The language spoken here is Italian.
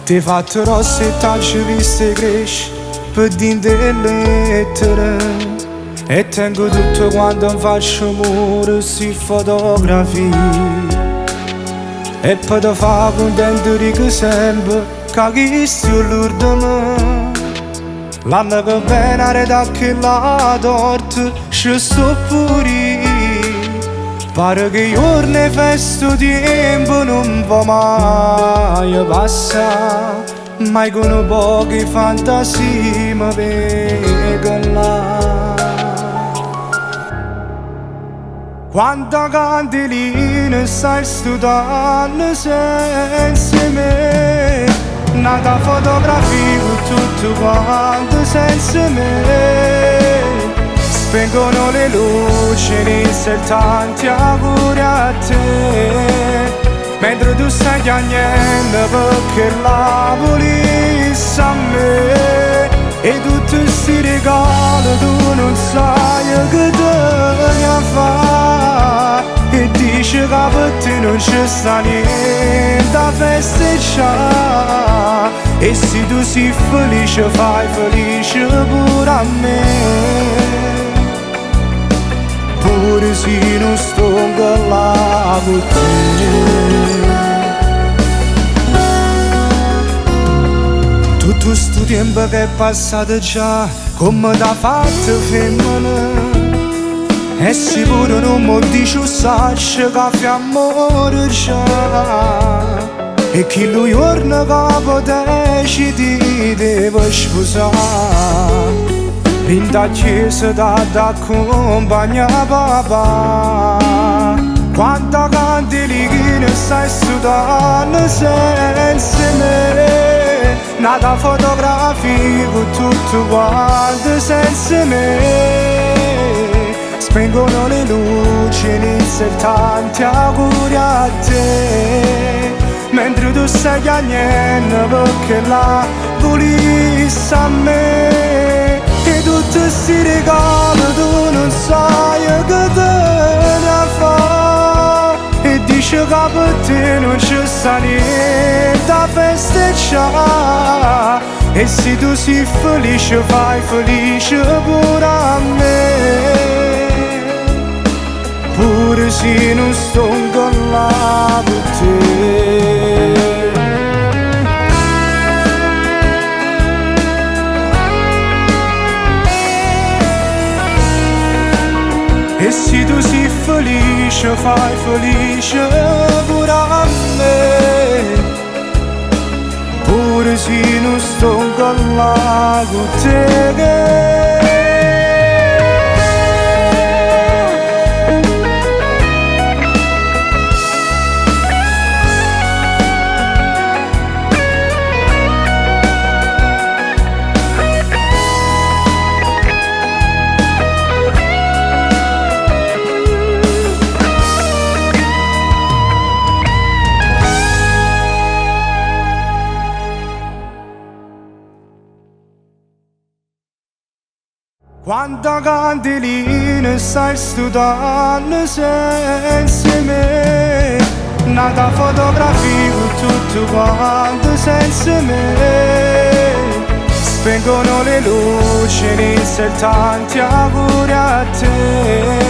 Ti fatto rosse tacce viste cresci per din delle lettere. E tengo tutto quando faccio amore si fotografie. E poi ti fa contento di che sempre che chisti l'urdo. L'anno che viene a redare che la torta ci sto pure. Pare che i giorni festo tempo non va mai passare, mai con poche fantasie mi vengono là. Quanta candelina stai studiando senza me, nata fotografia con tutto quanto senza me. Spengono le luci, inizia il tanti auguri a te, mentre tu stai piangendo perché la volessi a me. E tutti sti regali tu non sai che te ne fa, e dici che per te non c'è sta niente a festeggiare. E se tu sei felice fai felice pure a me, pure se non sto là con te. Tutto sto tempo che è passato già, come t'ha fatto femmina, e sicuro non mi dici saccio che fai amore già. E chi lui giorno che potessi ti devo sposare, in da chiesa t'accompagna papà. Quanta candelina stai studiando senza me, nata fotografia con tutto quanto senza me. Spengono le luci, inizia il tanti auguri a te, mentre tu stai piangendo perché la volessi a me. E tutti sti regali tu non sai che te ne fa, e dici che per te non c'è sta niente a festeggiare. E se tu sei felice fai felice pure a me, pure se non sto là con te. E se tu sei felice fai felice pure a me, pure se non sto là con te. Quanta candelina stai studiando senza me, nata fotografia con tutto quanto senza me. Spengono le luci, inizia il tanti auguri a te,